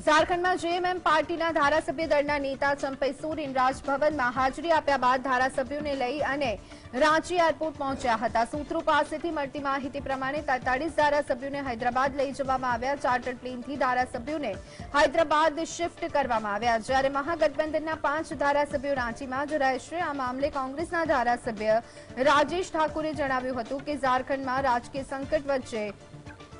ઝારખંડમાં જેએમએમ પાર્ટીના ધારાસભ્ય દળના નેતા ચંપઈ સોરેન રાજભવનમાં હાજરી આપ્યા બાદ ધારાસભ્યોને લઈ અને રાંચી એરપોર્ટ પહોંચ્યા હતા। સૂત્રો પાસેથી મળતી માહિતી પ્રમાણે 43 ધારાસભ્યોને હૈદરાબાદ લઈ જવામાં આવ્યા। ચાર્ટર્ડ પ્લેનથી ધારાસભ્યોને હૈદરાબાદ શિફ્ટ કરવામાં આવ્યા, જ્યારે મહાગઠબંધનના 5 ધારાસભ્યો રાંચીમાં જ રહેશે। આ મામલે કોંગ્રેસના ધારાસભ્ય રાજેશ ઠાકુરે જણાવ્યું હતું કે ઝારખંડમાં રાજકીય સંકટ વચ્ચે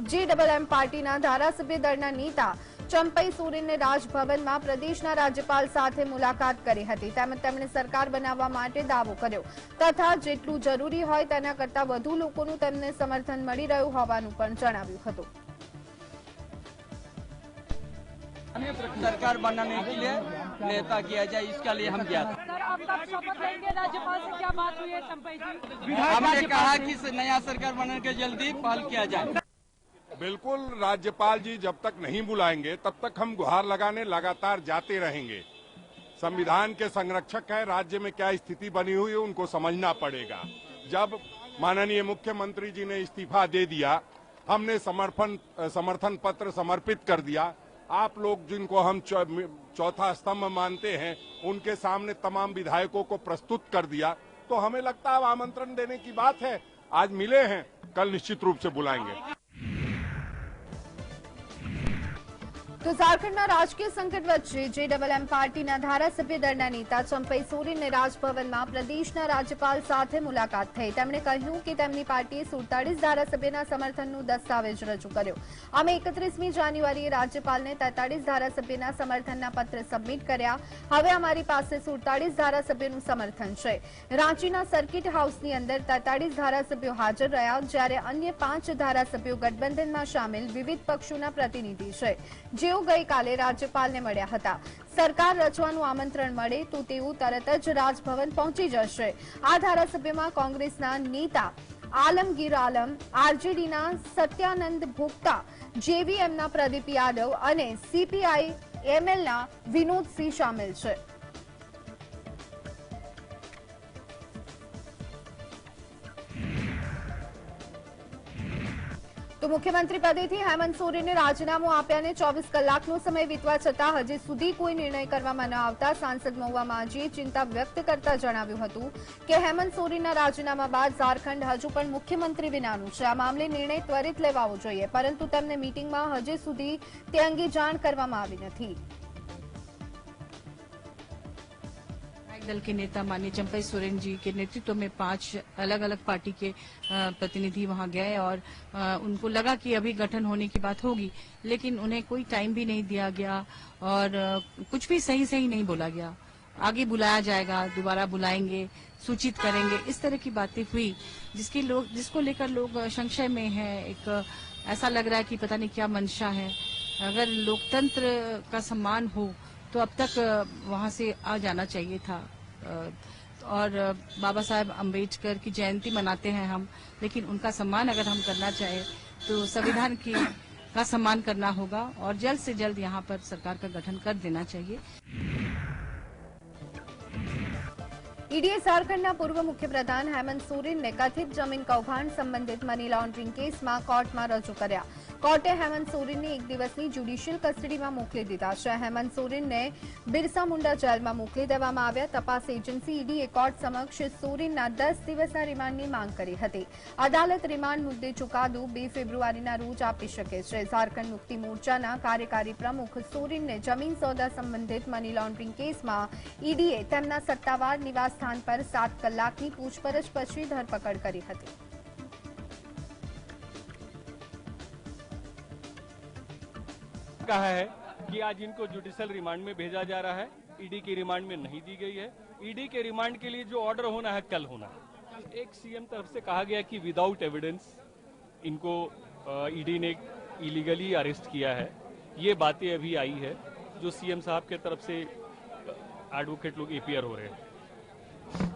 જેએમએમ પાર્ટીના ધારાસભ્ય દળના નેતા ચંપઈ સોરેને રાજભવનમાં પ્રદેશના રાજ્યપાલ સાથે મુલાકાત કરી હતી। તેમજ તેમણે સરકાર બનાવવા માટે દાવો કર્યો તથા જેટલું જરૂરી હોય તેના કરતાં વધુ લોકોનું તેમને સમર્થન મળી રહ્યું હોવાનું પણ જણાવ્યું હતું। सरकार बनाने के लिए नेता किया जाए, इसके लिए हम गया था। सर, अब तक शपथ लेंगे राज्यपाल से, क्या बात हुई है चंपई जी? हमने कहा कि नया सरकार बनाने के जल्दी पहल किया जाए। बिल्कुल, राज्यपाल जी जब तक नहीं बुलाएंगे तब तक हम गुहार लगाने लगातार जाते रहेंगे। संविधान के संरक्षक है, राज्य में क्या स्थिति बनी हुई है उनको समझना पड़ेगा। जब माननीय मुख्यमंत्री जी ने इस्तीफा दे दिया, हमने समर्थन पत्र समर्पित कर दिया। आप लोग जिनको हम चौथा स्तंभ मानते हैं उनके सामने तमाम विधायकों को प्रस्तुत कर दिया, तो हमें लगता है आमंत्रण देने की बात है। आज मिले हैं, कल निश्चित रूप से बुलाएंगे। તો ઝારખંડના રાજકીય સંકટ વચ્ચે જેએમએમ પાર્ટીના ધારાસભ્ય દળના નેતા ચંપઈ સોરેનને રાજભવનમાં પ્રદેશના રાજ્યપાલ સાથે મુલાકાત થઈ। તેમણે કહ્યું કે તેમની પાર્ટીએ 47 ધારાસભ્યના સમર્થનનો દસ્તાવેજ રજૂ કર્યો। અમે 31મી જાન્યુઆરીએ રાજ્યપાલને 43 ધારાસભ્યના સમર્થનના પત્ર સબમિટ કર્યા। હવે અમારી પાસે 47 ધારાસભ્યોનું સમર્થન છે। રાંચીના સર્કિટ હાઉસની અંદર 43 ધારાસભ્યો હાજર રહ્યા, જ્યારે અન્ય 5 ધારાસભ્યો ગઠબંધનમાં સામેલ વિવિધ પક્ષોના પ્રતિનિધિ છે, જેઓ ગઈકાલે રાજ્યપાલને મળ્યા હતા। સરકાર રચવાનું આમંત્રણ મળે તો તેઓ તરત જ રાજભવન પહોંચી જશે। આ ધારાસભ્યમાં કોંગ્રેસના નેતા આલમગીર આલમ, આરજેડીના સત્યાનંદ ભોક્તા, જેવીએમના પ્રદીપ યાદવ અને સીપીઆઈ-એમએલના વિનોદ સિંહ સામેલ છે। તો મુખ્યમંત્રી પદેથી હેમંત સોરેને રાજીનામું આપ્યાને 24 કલાકનો સમય વીતવા છતાં હજી સુધી કોઈ નિર્ણય કરવામાં ન આવતા સાંસદ મહુવા માંઝીએ ચિંતા વ્યક્ત કરતા જણાવ્યું હતું કે હેમંત સોરેનના રાજીનામા બાદ ઝારખંડ હજુ પણ મુખ્યમંત્રી વિનાનું છે। આ મામલે નિર્ણય ત્વરિત લેવાવો જોઈએ, પરંતુ તેમને મીટિંગમાં હજી સુધી તે અંગે જાણ કરવામાં આવી નથી। दल के नेता माननीय चंपई सोरेन जी के नेतृत्व में 5 अलग अलग पार्टी के प्रतिनिधि वहां गए और उनको लगा कि अभी गठन होने की बात होगी, लेकिन उन्हें कोई टाइम भी नहीं दिया गया और कुछ भी सही नहीं बोला गया। आगे बुलाया जाएगा, दोबारा बुलाएंगे, सूचित करेंगे, इस तरह की बातें हुई, जिसको लेकर लोग संशय में हैं। एक ऐसा लग रहा है कि पता नहीं क्या मंशा है। अगर लोकतंत्र का सम्मान हो तो अब तक वहां से आ जाना चाहिए था। और बाबा साहेब अम्बेडकर की जयंती मनाते हैं हम, लेकिन उनका सम्मान अगर हम करना चाहे तो संविधान का सम्मान करना होगा और जल्द से जल्द यहाँ पर सरकार का गठन कर देना चाहिए। ईडीए ઝારખંડના પૂર્વ મુખ્યપ્રધાન હેમંત સોરેનને કથિત જમીન કૌભાંડ સંબંધિત મની લોન્ડરિંગ કેસમાં કોર્ટમાં રજૂ કર્યા। કોર્ટે હેમંત સોરેનને 1 દિવસની જ્યુડિશિયલ કસ્ટડીમાં મોકલી દીધા છે। હેમંત સોરેનને બિરસા મુંડા જેલમાં મોકલી દેવામાં આવ્યા। તપાસ એજન્સી ઈડીએ કોર્ટ સમક્ષ સોરેનના 10 દિવસના રિમાન્ડની માંગ કરી હતી। અદાલત રિમાન્ડ મુદ્દે ચુકાદો 2 ફેબ્રુઆરીના રોજ આપી શકે છે। ઝારખંડ મુક્તિ મોરચાના કાર્યકારી પ્રમુખ સોરેનને જમીન સોદા સંબંધિત મની લોન્ડરિંગ કેસમાં ઈડીએ તેમના સત્તાવાર નિવાસ स्थान पर 7 કલાકની પૂછપરછ પછી ધરપકડ કરી હતી। कहा है कि आज इनको जुडिशियल रिमांड में भेजा जा रहा है, ईडी की रिमांड में नहीं दी गई है। ईडी के रिमांड के लिए जो ऑर्डर होना है कल होना है। एक सीएम तरफ से कहा गया कि विदाउट एविडेंस इनको ईडी ने इलीगली अरेस्ट किया है। ये बातें अभी आई है जो सीएम साहब के तरफ से एडवोकेट लोग एपीआर हो रहे हैं,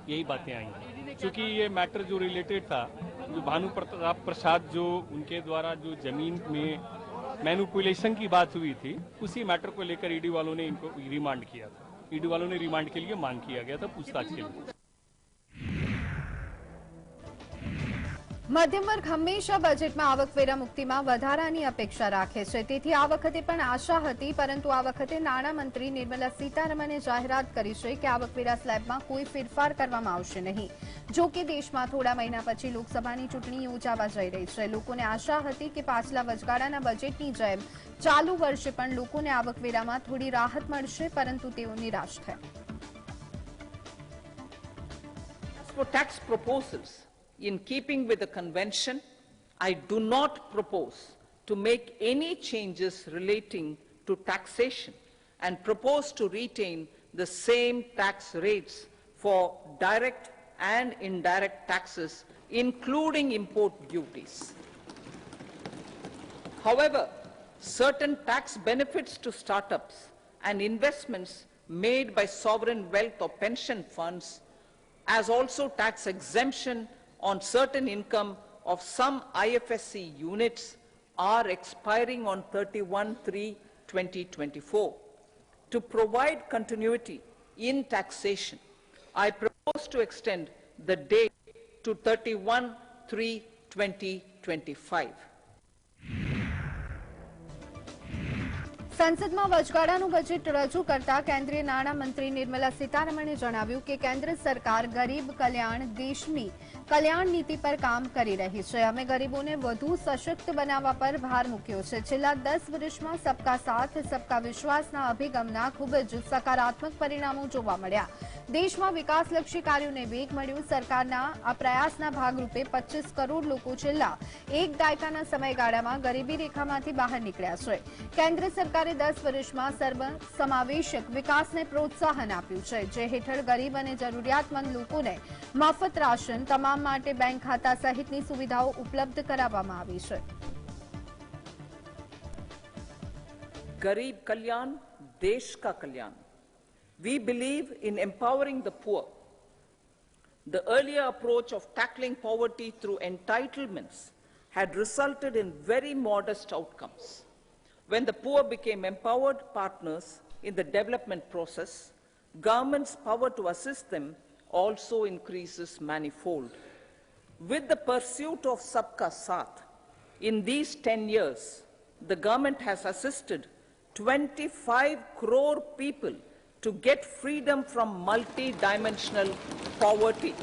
यही बातें आई हैं। क्योंकि ये मैटर जो रिलेटेड था, जो भानु प्रताप प्रसाद जो उनके द्वारा जो जमीन में मैनिपुलेशन की बात हुई थी, उसी मैटर को लेकर ईडी वालों ने इनको रिमांड किया था। ईडी वालों ने रिमांड के लिए मांग किया गया था पूछताछ के लिए। મધ્યમ વર્ગ હંમેશા બજેટમાં આવકવેરા મુક્તિમાં વધારાની અપેક્ષા રાખે છે, તેથી આ વખતે પણ આશા હતી, પરંતુ આ વખતે નાણામંત્રી નિર્મલા સીતારમણે જાહેરાત કરી છે કે આવકવેરા સ્લેબમાં કોઈ ફેરફાર કરવામાં આવશે નહીં. જો કે દેશમાં થોડા મહિના પછી લોકસભાની ચૂંટણી યોજાવા જઈ રહી છે. લોકોને આશા હતી કે પાછલા વચગાળાના બજેટની જેમ ચાલુ વર્ષે પણ લોકોને આવકવેરામાં થોડી રાહત મળશે, પરંતુ તેઓ નિરાશ થયા. For tax proposals, in keeping with the convention, I do not propose to make any changes relating to taxation and propose to retain the same tax rates for direct and indirect taxes, including import duties. However, certain tax benefits to startups and investments made by sovereign wealth or pension funds, as also tax exemption on certain income of some IFSC units, are expiring on 31/3/2024. To provide continuity in taxation, I propose to extend the date to 31/3/2025. સંસદમાં વચગાળાનું budget રજૂ કરતા કેન્દ્રીય નાણામંત્રી નિર્મલા સીતારમણે જણાવ્યું કે કેન્દ્ર સરકાર ગરીબ કલ્યાણ દેશની કલ્યાણ નીતિ પર કામ કરી રહી છે. અમે ગરીબોને વધુ સશક્ત બનાવવા પર ભાર મૂક્યો છે. છેલ્લા 10 વર્ષમાં સબકા સાથ સબકા વિશ્વાસના અભિગમના ખૂબ જ સકારાત્મક પરિણામો જોવા મળ્યા. દેશમાં વિકાસલક્ષી કાર્યોને વેગ મળ્યો. સરકારના આ પ્રયાસના ભાગરૂપે 25 કરોડ લોકો છેલ્લા એક દાયકાના સમયગાળામાં ગરીબી રેખામાંથી બહાર નીકળ્યા છે. કેન્દ્ર સરકારે 10 વર્ષમાં સર્વસમાવેશક વિકાસને પ્રોત્સાહન આપ્યું છે, જે હેઠળ ગરીબ અને જરૂરિયાતમંદ લોકોને મફત રાશન, તમામ માટે બેંક ખાતા સહિતની સુવિધાઓ ઉપલબ્ધ કરાવવામાં આવી છે. Garib Kalyan, Desh Ka Kalyan. We believe in empowering the poor. The earlier approach of tackling poverty through entitlements had resulted in very modest outcomes. When the poor became empowered partners in the development process, government's power to assist them also increases manifold. With the pursuit of Sabka Saath, in these 10 years, the government has assisted 25 crore people to get freedom from multi-dimensional poverty.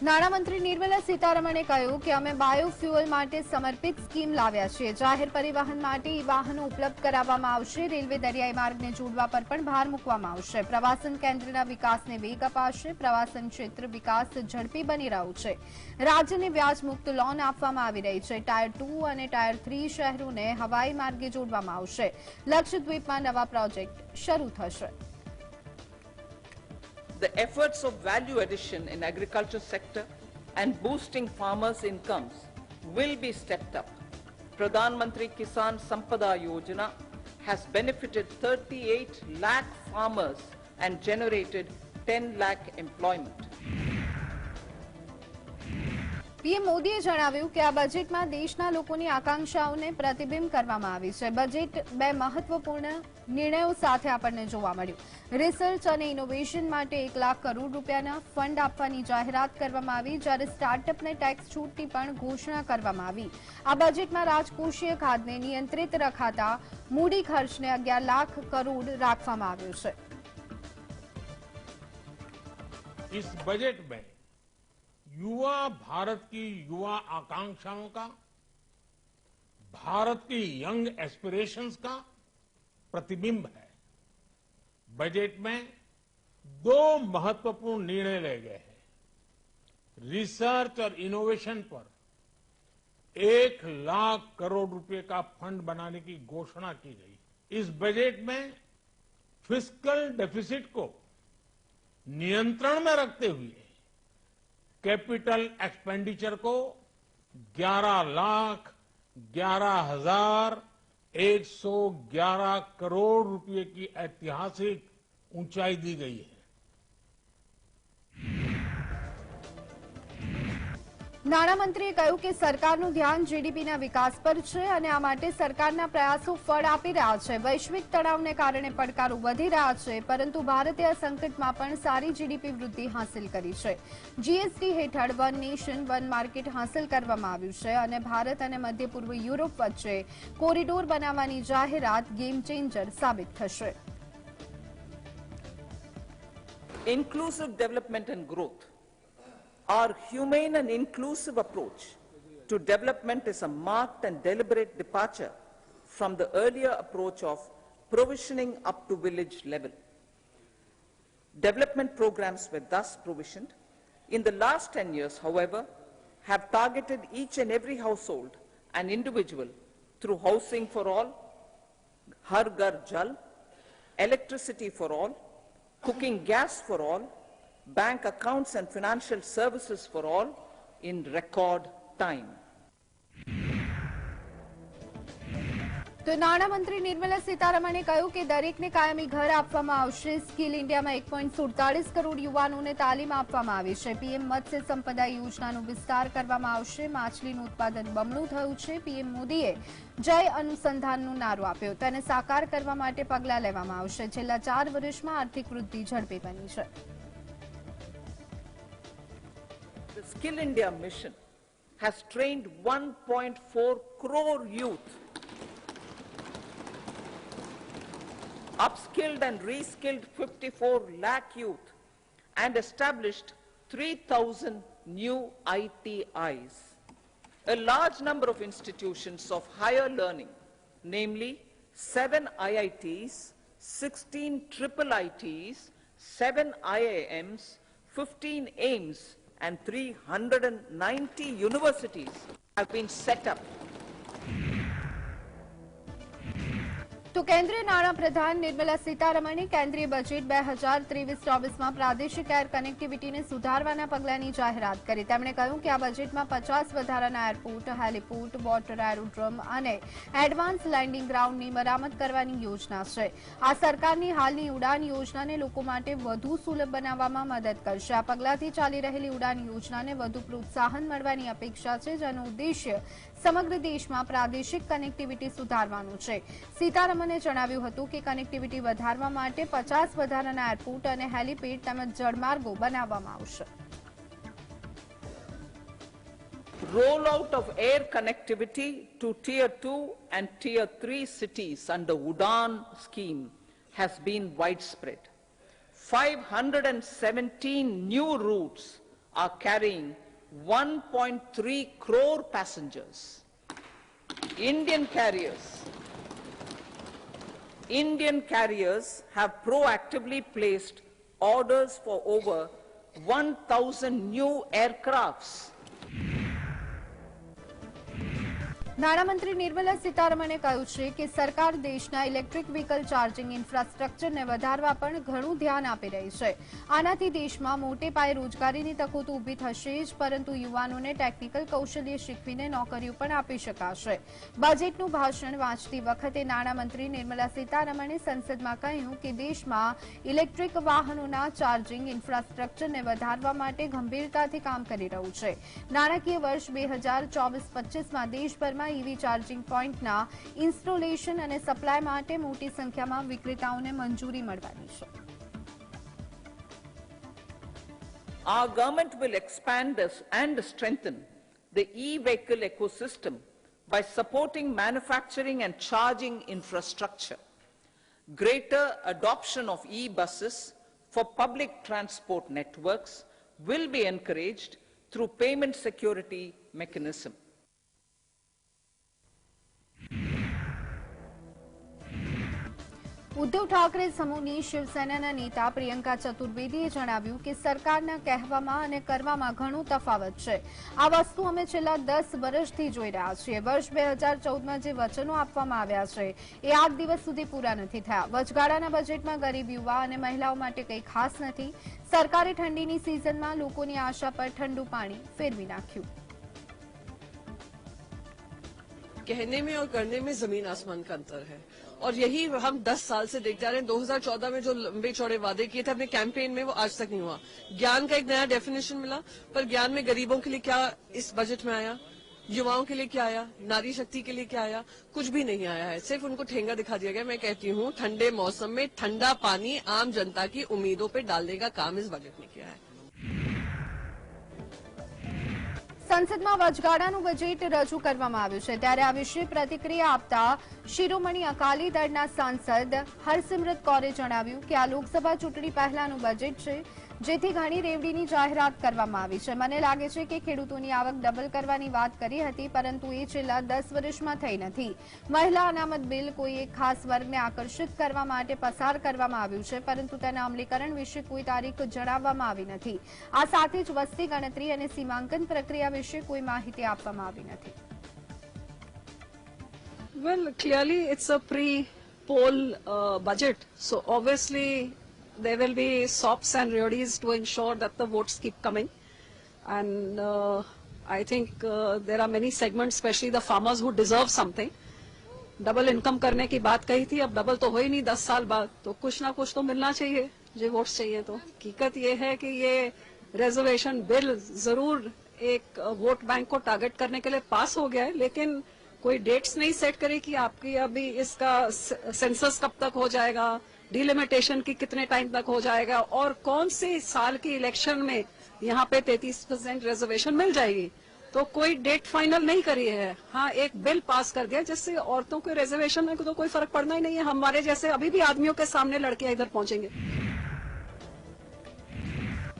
નાણામંત્રી નિર્મલા સીતારમણે કહ્યું કે અમે biofuel માટે સમર્પિત scheme લાવ્યા છીએ. જાહેર પરિવહન માટે વાહનો ઉપલબ્ધ કરાવવામાં આવશે. રેલવે દરિયાઈ માર્ગને જોડવા પર પણ ભાર મૂકવામાં આવશે. પ્રવાસન કેન્દ્રના વિકાસને વેગ અપાશે. પ્રવાસન ક્ષેત્ર વિકાસ ઝડપી બની રહ્યું છે. રાજ્યને વ્યાજ મુક્ત લોન આપવામાં આવી રહી છે. ટાયર 2 અને ટાયર 3 શહેરોને હવાઈ માર્ગે જોડવામાં આવશે. લક્ષદ્વીપમાં નવા પ્રોજેક્ટ શરૂ થશે. The efforts of value addition in agriculture sector and boosting farmers' incomes will be stepped up. Pradhan Mantri Kisan Sampada Yojana has benefited 38 lakh farmers and generated 10 lakh employment. PM મોદીએ જણાવ્યું કે આ બજેટમાં દેશના લોકોની આકાંક્ષાઓને પ્રતિબિંબ કરવામાં આવી છે. બજેટ બે મહત્વપૂર્ણ નિર્ણયો સાથે આપણને જોવા મળ્યું. રિસર્ચ અને ઇનોવેશન માટે 1 લાખ કરોડ રૂપિયાના ફંડ આપવાની જાહેરાત કરવામાં આવી, જ્યારે સ્ટાર્ટઅપને ટેક્સ છૂટની પણ ઘોષણા કરવામાં આવી. આ બજેટમાં રાજકોષીય ખાધને નિયંત્રિત રખાતા મૂડી ખર્ચને 11 લાખ કરોડ રાખવામાં આવ્યો છે. इस बजट में युवा भारत की युवा आकांक्षाओं का, भारत की यंग एस्पिरेशंस का प्रतिबिंब है. बजट में 2 महत्वपूर्ण निर्णय लिए गए हैं. रिसर्च और इनोवेशन पर 1 लाख करोड़ रुपए का फंड बनाने की घोषणा की गई. इस बजट में फिस्कल डेफिसिट को नियंत्रण में रखते हुए कैपिटल एक्सपेंडिचर को 11,11,111 करोड़ रुपए की ऐतिहासिक ऊंचाई दी गई है. નાણામંત્રીએ કહ્યું કે સરકારનું ધ્યાન જીડીપીના વિકાસ પર છે અને આ માટે સરકારના પ્રયાસો ફળ આપી રહ્યા છે. વૈશ્વિક તણાવને કારણે પડકારો વધી રહ્યા છે, પરંતુ ભારતે આ સંકટમાં પણ સારી જીડીપી વૃદ્ધિ હાંસલ કરી છે. જીએસટી હેઠળ વન નેશન વન માર્કેટ હાંસલ કરવામાં આવ્યું છે અને ભારત અને મધ્ય પૂર્વ યુરોપ વચ્ચે કોરિડોર બનાવવાની જાહેરાત ગેમ ચેન્જર સાબિત થશે. Inclusive development and growth. Our humane and inclusive approach to development is a marked and deliberate departure from the earlier approach of provisioning up to village level. Development programs were thus provisioned. In the last 10 years, however, have targeted each and every household and individual through housing for all, Har Ghar Jal, electricity for all, cooking gas for all, bank accounts and financial services for all in record time. તો નાણામંત્રી નિર્મલા સીતારમણે કહ્યું કે દરેકને કાયમી ઘર આપવામાં આવશે. સ્કિલ ઇન્ડિયામાં 1.47 કરોડ યુવાનોને તાલીમ આપવામાં આવી છે. પીએમ મત્સ્ય સંપદા યોજનાનો વિસ્તાર કરવામાં આવશે. માછલીનું ઉત્પાદન બમણું થયું છે. પીએમ મોદીએ જય અનુસંધાનનો નારો આપ્યો. તેને સાકાર કરવા માટે પગલાં લેવામાં આવશે. છેલ્લા 4 વર્ષમાં આર્થિક વૃદ્ધિ ઝડપી બની છે. The Skill India mission has trained 1.4 crore youth, upskilled and reskilled 54 lakh youth, and established 3,000 new ITIs. A large number of institutions of higher learning, namely 7 IITs, 16 triple ITs, 7 IIMs, 15 AIMS, and 390 universities have been set up. તો કેન્દ્રીય નાણાં પ્રધાન નિર્મલા સીતારમણે કેન્દ્રીય budget 2023-24માં પ્રાદેશિક air કનેક્ટિવિટીને સુધારવાના પગલાંની જાહેરાત કરી. તેમણે કહ્યું કે આ બજેટમાં 50 વધારાના એરપોર્ટ, હેલીપોર્ટ, વોટર એરોડ્રોમ અને એડવાન્સ લેન્ડિંગ ગ્રાઉન્ડની મરામત કરવાની યોજના છે. આ સરકારની હાલની ઉડાન યોજનાને લોકો માટે વધુ સુલભ બનાવવામાં મદદ કરશે. આ પગલાંથી ચાલી રહેલી ઉડાન યોજનાને વધુ પ્રોત્સાહન મળવાની અપેક્ષા છે, જેનો ઉદ્દેશ્ય સમગ્ર દેશમાં પ્રાદેશિક કનેક્ટિવિટી સુધારવાનું છે. સીતારમણે જણાવ્યું હતું કે કનેક્ટિવિટી વધારવા માટે 50 વધારાના એરપોર્ટ અને હેલીપેડ તેમજ જળમાર્ગો બનાવવામાં આવશે. Rollout of air connectivity to Tier 2 and Tier 3 cities under UDAN scheme has been widespread. 517 new routes are carrying 1.3 crore passengers. Indian carriers have proactively placed orders for over 1,000 new aircrafts. નાણામંત્રી નિર્મલા સીતારમણે કહ્યું છે કે સરકાર દેશના electric vehicle charging ઇન્ફ્રાસ્ટ્રક્ચરને વધારવા પણ ઘણું ધ્યાન આપી રહી છે. આનાથી દેશમાં મોટે પાયે રોજગારીની તકો તો ઊભી થશે જ, પરંતુ યુવાનોને ટેકનિકલ કૌશલ્ય શીખવીને નોકરીઓ પણ આપી શકાશે. બજેટનું ભાષણ વાંચતી વખતે નાણામંત્રી નિર્મલા સીતારમણે સંસદમાં કહ્યું કે દેશમાં ઇલેક્ટ્રિક વાહનોના ચાર્જિંગ ઇન્ફ્રાસ્ટ્રક્ચરને વધારવા માટે ગંભીરતાથી કામ કરી રહ્યું છે. નાણાકીય વર્ષ 2024-25માં દેશભરમાં ઈવી ચાર્જિંગ પોઈન્ટના ઇન્સ્ટોલેશન અને સપ્લાય માટે મોટી સંખ્યામાં વિક્રેતાઓને મંજૂરી મળવાની છે. Our government will expand and strengthen the e-vehicle ecosystem by supporting manufacturing and charging infrastructure. Greater adoption of e-buses for public transport networks will be encouraged through payment security mechanism. Uddhav Thackeray સમૂહની શિવસેનાના નેતા પ્રિયંકા ચતુર્વેદીએ જણાવ્યું કે સરકારના કહેવામાં અને કરવામાં ઘણો તફાવત છે. આ વસ્તુ અમે છેલ્લા 10 વર્ષથી જોઈ રહ્યા છીએ. વર્ષ 2014માં જે વચનો આપવામાં આવ્યા છે એ આજ દિવસ સુધી પૂરા નથી થયા. વચગાળાના બજેટમાં ગરીબ યુવા અને મહિલાઓ માટે કંઈ ખાસ નથી. સરકારે ઠંડીની સિઝનમાં લોકોની આશા પર ઠંડુ પાણી ફેરવી નાખ્યું. कहने में और करने में जमीन आसमान का अंतर है. और यही हम 10 साल से देखते आ रहे हैं। 2014 में जो लंबे चौड़े वादे किए थे अपने कैंपेन में, वो आज तक नहीं हुआ। ज्ञान का एक नया डेफिनेशन मिला, पर ज्ञान में गरीबों के लिए क्या इस बजट में आया, युवाओं के लिए क्या आया, नारी शक्ति के लिए क्या आया? कुछ भी नहीं आया है, सिर्फ उनको ठेंगा दिखा दिया गया। मैं कहती हूँ ठंडे मौसम में ठंडा पानी आम जनता की उम्मीदों पे डालने का काम इस बजट ने किया है। સંસદમાં વચગાળાનું બજેટ રજૂ કરવામાં આવ્યું છે, ત્યારે આ વિશે પ્રતિક્રિયા આપતા શિરોમણી અકાલી દળના સાંસદ હરસિમરત કૌરે જણાવ્યું કે આ લોકસભા ચૂંટણી પહેલાનું બજેટ છે, જેથી ઘણી રેવડીની જાહેરાત કરવામાં આવી છે. મને લાગે છે કે ખેડૂતોની આવક ડબલ કરવાની વાત કરી હતી, પરંતુ એ છેલ્લા 10 વર્ષમાં થઈ નથી. મહિલા અનામત બિલ કોઈ એક ખાસ વર્ગને આકર્ષિત કરવા માટે પસાર કરવામાં આવ્યું છે, પરંતુ તેના અમલીકરણ વિશે કોઈ તારીખ જણાવવામાં આવી નથી. આ સાથે જ વસ્તી ગણતરી અને સીમાંકન પ્રક્રિયા વિશે કોઈ માહિતી આપવામાં આવી નથી. Well, clearly it's a pre-poll budget, so obviously there will be sops and reodies to ensure that the votes keep coming. And I think there are many segments, especially the farmers, who deserve something. Double income करने की बात कही थी, अब double तो हो ही नहीं 10 साल बाद, तो कुछ ना कुछ तो मिलना चाहिए जो वोट्स चाहिए. तो हकीकत ये है कि ये रिजर्वेशन बिल जरूर एक वोट बैंक को टारगेट करने के लिए पास हो गया है, लेकिन कोई डेट्स नहीं सेट करे कि आपकी अभी इसका सेंसस कब तक हो जाएगा, डिलिमिटेशन की कितने टाइम तक हो जाएगा, और कौन से साल की इलेक्शन में यहाँ पे 33% रिजर्वेशन मिल जाएगी. तो कोई डेट फाइनल नहीं करी है. हाँ, एक बिल पास कर दिया जिससे औरतों के रिजर्वेशन में तो कोई फर्क पड़ना ही नहीं है. हमारे जैसे अभी भी आदमियों के सामने लड़कियां इधर पहुंचेंगे.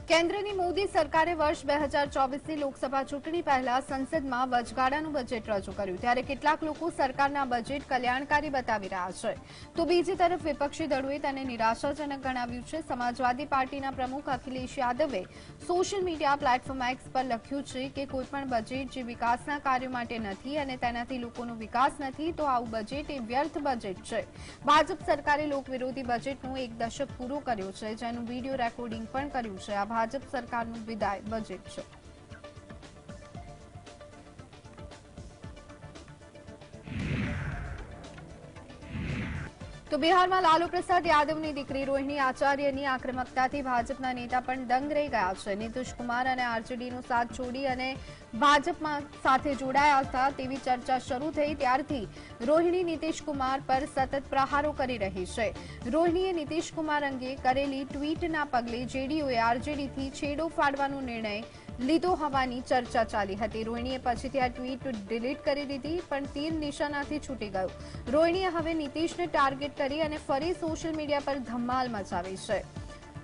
કેન્દ્રની મોદી સરકારે વર્ષ 2024ની લોકસભા ચૂંટણી પહેલા સંસદમાં વચગાળાનું બજેટ રજૂ કર્યું, ત્યારે કેટલાક લોકો સરકારના બજેટ કલ્યાણકારી બતાવી રહ્યા છે, તો બીજી તરફ વિપક્ષી દળોએ તેને નિરાશાજનક ગણાવ્યું છે. સમાજવાદી પાર્ટીના પ્રમુખ અખિલેશ યાદવે સોશિયલ મીડિયા પ્લેટફોર્મ એક્સ પર લખ્યું છે કે કોઈપણ બજેટ જે વિકાસના કાર્યો માટે નથી અને તેનાથી લોકોનો વિકાસ નથી, તો આવું બજેટ એ વ્યર્થ બજેટ છે. ભાજપ સરકારે લોકવિરોધી બજેટનો એક દશક પૂરો કર્યો છે, જેનું વિડીયો રેકોર્ડિંગ પણ કર્યું છે. આ ભાજપ સરકારનું વિદાય બજેટ છે. તો બિહારમાં લાલુ પ્રસાદ યાદવની દીકરી રોહિણી આચાર્યની આક્રમકતાથી ભાજપના નેતા પણ દંગ રહી ગયા છે. નીતિશ કુમાર અને આરજેડીનો સાથ છોડી અને ભાજપમાં સાથે જોડાયા હતા તેવી ચર્ચા શરૂ થઈ ત્યારથી રોહિણી નીતિશ કુમાર પર સતત પ્રહારો કરી રહી છે. રોહિણીએ નીતિશ કુમાર અંગે કરેલી ટ્વીટના પગલે જેડીયુએ આરજેડીથી છેડો ફાડવાનો નિર્ણય લીધો હોવાની ચર્ચા ચાલી હતી. રોહિણીએ પછીથી આ ટ્વીટ ડિલીટ કરી દીધી, પણ તીર નિશાનાથી છૂટી ગયું. રોહિણીએ હવે નીતિશને ટાર્ગેટ કરી અને ફરી સોશિયલ મીડિયા પર ધમાલ મચાવી છે.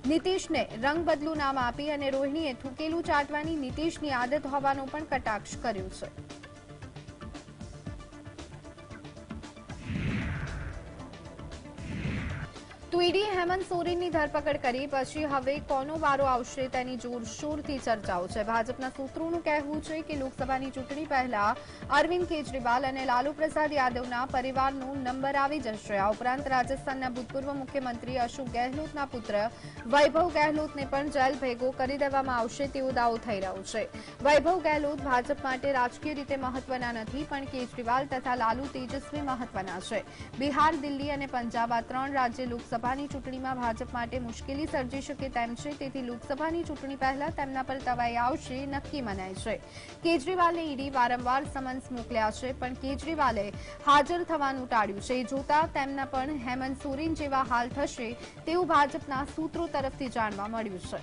નીતિશને રંગ બદલું નામ આપી અને રોહિણીએ થૂકેલું ચાટવાની નીતિશની આદત હોવાનો પણ કટાક્ષ કર્યો છે. તો ઈડીએ હેમંત સોરેનની ધરપકડ કરી પછી હવે કોનો વારો આવશે તેની જોરશોરથી ચર્ચાઓ છે. ભાજપના સૂત્રોનું કહેવું છે કે લોકસભાની ચૂંટણી પહેલા અરવિંદ કેજરીવાલ અને લાલુ પ્રસાદ યાદવના પરિવારનો નંબર આવી જશે. આ ઉપરાંત રાજસ્થાનના ભૂતપૂર્વ મુખ્યમંત્રી અશોક ગેહલોતના પુત્ર વૈભવ ગેહલોતને પણ જેલ ભેગો કરી દેવામાં આવશે તેવો દાવો થઈ રહ્યો છે. વૈભવ ગેહલોત ભાજપ માટે રાજકીય રીતે મહત્વના નથી, પણ કેજરીવાલ તથા લાલુ તેજસ્વી મહત્વના છે. બિહાર, દિલ્હી અને પંજાબ આ 3 રાજ્ય લોકસભાની ચૂંટણીમાં ભાજપ માટે મુશ્કેલી સર્જી શકે તેમ છે, તેથી લોકસભાની ચૂંટણી પહેલા તેમના પર તવાઈ આવશે નક્કી મનાય છે. કેજરીવાલને ઈડી વારંવાર સમન્સ મોકલ્યા છે, પણ કેજરીવાલે હાજર થવાનું ટાળ્યું છે. જોતા તેમના પણ હેમંત સોરેન જેવા હાલ થશે તેવું ભાજપના સૂત્રો તરફથી જાણવા મળ્યું છે.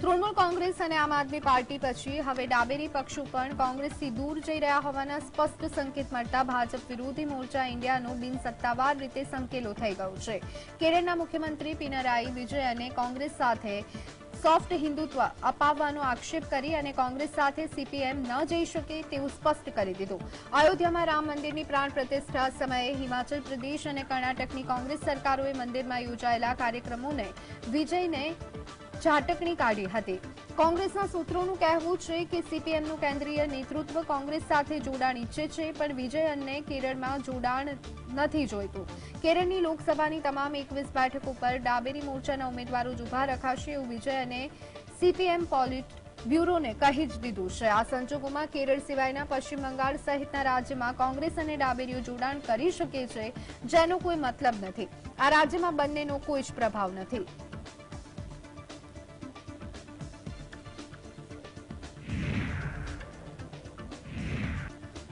તૃણમૂલ કોંગ્રેસ અને આમ આદમી પાર્ટી પછી હવે ડાબેરી પક્ષો પણ કોંગ્રેસથી દૂર જઈ રહ્યા હોવાના સ્પષ્ટ સંકેત મળતા ભાજપ વિરોધી મોરચા ઇન્ડિયાનો બિનસત્તાવાર રીતે સંકેલો થઈ ગયો છે. કેરળના મુખ્યમંત્રી પિનરાઈ વિજયને કોંગ્રેસ સાથે સોફ્ટ હિન્દુત્વ અપાવવાનો આક્ષેપ કરી અને કોંગ્રેસ સાથે સીપીએમ ન જઈ શકે તેવું સ્પષ્ટ કરી દીધું. અયોધ્યામાં રામ મંદિરની પ્રાણ પ્રતિષ્ઠા સમયે હિમાચલ પ્રદેશ અને કર્ણાટકની કોંગ્રેસ સરકારોએ મંદિરમાં યોજાયેલા કાર્યક્રમોને વિજયને ઝાટકણી કાઢી હતી. કોંગ્રેસના સૂત્રોનું કહેવું છે કે સીપીએમનું કેન્દ્રીય નેતૃત્વ કોંગ્રેસ સાથે જોડાણ ઈચ્છે છે, પણ વિજયનને કેરળમાં જોડાણ નથી જોઈતું. કેરળની લોકસભાની તમામ 21 બેઠકો પર ડાબેરી મોરચાના ઉમેદવારો જ ઉભા રખાશે એવું વિજયને સીપીએમ બ્યુરોને કહી જ દીધું છે। આ સંજોગોમાં કેરળ સિવાયના પશ્ચિમ બંગાળ સહિતના રાજ્યમાં કોંગ્રેસ અને ડાબેરીઓ જોડાણ કરી શકે છે, જેનો કોઈ મતલબ નથી। આ રાજ્યમાં બંનેનો કોઈ જ પ્રભાવ નથી।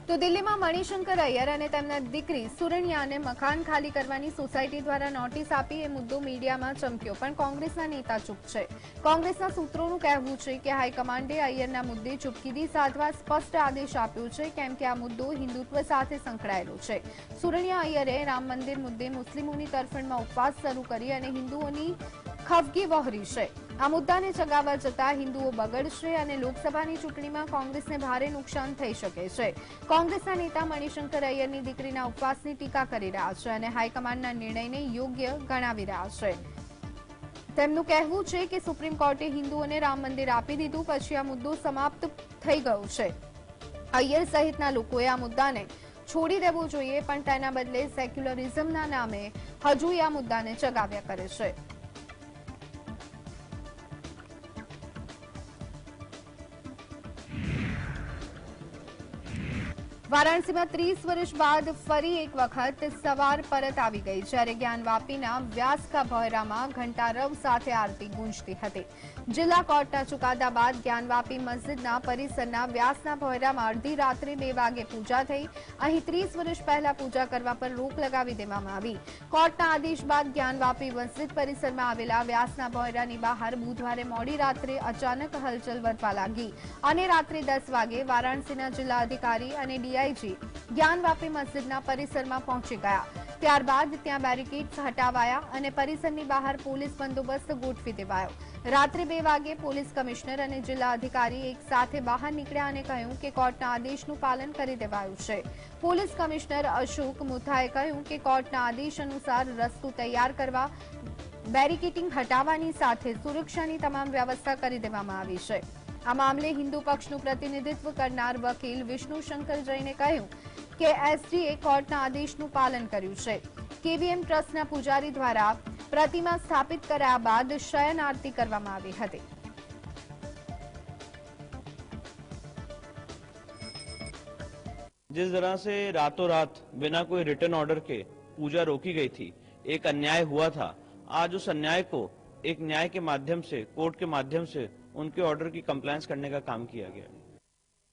તો દિલ્હીમાં મણિશંકર અય્યર અને તેમના દીકરી સુરણ્યાને મકાન ખાલી કરવાની સોસાયટી દ્વારા નોટિસ આપી એ મુદ્દો મીડિયામાં ચમક્યો, પણ કોંગ્રેસના નેતા ચૂપ છે। કોંગ્રેસના સૂત્રોનું કહેવું છે કે હાઈકમાન્ડે અય્યરના મુદ્દે ચૂપકીદી સાધવા સ્પષ્ટ આદેશ આપ્યો છે, કેમ કે આ મુદ્દો હિન્દુત્વ સાથે સંકળાયેલો છે। સુરણ્યા અય્યરે રામ મંદિર મુદ્દે મુસ્લિમોની તરફેણમાં ઉપવાસ શરૂ કરી અને હિન્દુઓની ખફગી વહોરી છે। આ મુદ્દાને ચગાવવા જતા હિન્દુઓ બગડશે અને લોકસભાની ચૂંટણીમાં કોંગ્રેસને ભારે નુકસાન થઈ શકે છે। કોંગ્રેસના નેતા મણિશંકર અય્યરની દીકરીના ઉપવાસની ટીકા કરી રહ્યા છે અને હાઈકમાન્ડના નિર્ણયને યોગ્ય ગણાવી રહ્યા છે। તેમનું કહેવું છે કે સુપ્રીમ કોર્ટે હિન્દુઓને રામ મંદિર આપી દીધું પછી આ મુદ્દો સમાપ્ત થઈ ગયો છે। અય્યર સહિતના લોકોએ આ મુદ્દાને છોડી દેવો જોઈએ, પણ તેના બદલે સેક્યુલરિઝમના નામે હજુ આ મુદ્દાને ચગાવ્યા કરે છે। વારાણસીમાં 30 વર્ષ બાદ ફરી એક વખત સવાર પરત આવી ગઈ, જ્યારે જ્ઞાનવાપીના વ્યાસકા ભોયરામાં ઘંટારવ સાથે આરતી ગુંજતી હતી। જિલ્લા કોર્ટના ચુકાદા બાદ જ્ઞાનવાપી મસ્જિદના પરિસરના વ્યાસના ભોયરામાં અડધી રાત્રે 2 વાગે પૂજા થઈ। અહીં 30 વર્ષ પહેલા પૂજા કરવા પર રોક લગાવી દેવામાં આવી। કોર્ટના આદેશ બાદ જ્ઞાનવાપી મસ્જિદ પરિસરમાં આવેલા વ્યાસના ભોયરાની બહાર બુધવારે મોડી રાત્રે અચાનક હલચલ વધવા લાગી અને રાત્રે 10 વાગે વારાણસીના જિલ્લા અધિકારી અને ડીઆઈજી જ્ઞાનવાપી મસ્જિદના પરિસરમાં પહોંચી ગયા। ત્યારબાદ ત્યાં બેરિકેડ્સ હટાવાયા અને પરિસરની બહાર પોલીસ બંદોબસ્ત ગોઠવી દેવાયો। રાત્રે 2 વાગે પોલીસ કમિશનર અને જિલ્લા અધિકારી એક સાથે બહાર નીકળ્યા અને કહ્યું કે કોર્ટના આદેશનું પાલન કરી દેવાયું છે। પોલીસ કમિશનર અશોક મુથાએ કહ્યું કે કોર્ટના આદેશ અનુસાર રસ્તો તૈયાર કરવા, બેરિકેડિંગ હટાવવાની સાથે સુરક્ષાની તમામ વ્યવસ્થા કરી દેવામાં આવી છે। આ મામલે હિન્દુ પક્ષનું પ્રતિનિધિત્વ કરનાર વકીલ વિષ્ણુ શંકર જૈને કહ્યું કે એસજીએ કોર્ટના આદેશનું પાલન કર્યું છે। કેવીએમ ટ્રસ્ટના પૂજારી દ્વારા प्रतिमा स्थापित કર્યા બાદ શયન આરતી કરવામાં આવી હતી। जिस तरह से रातों रात बिना कोई रिटर्न ऑर्डर के पूजा रोकी गई थी, एक अन्याय हुआ था। आज उस अन्याय को एक न्याय के माध्यम से, कोर्ट के माध्यम से उनके ऑर्डर की कंप्लायंस करने का काम किया गया।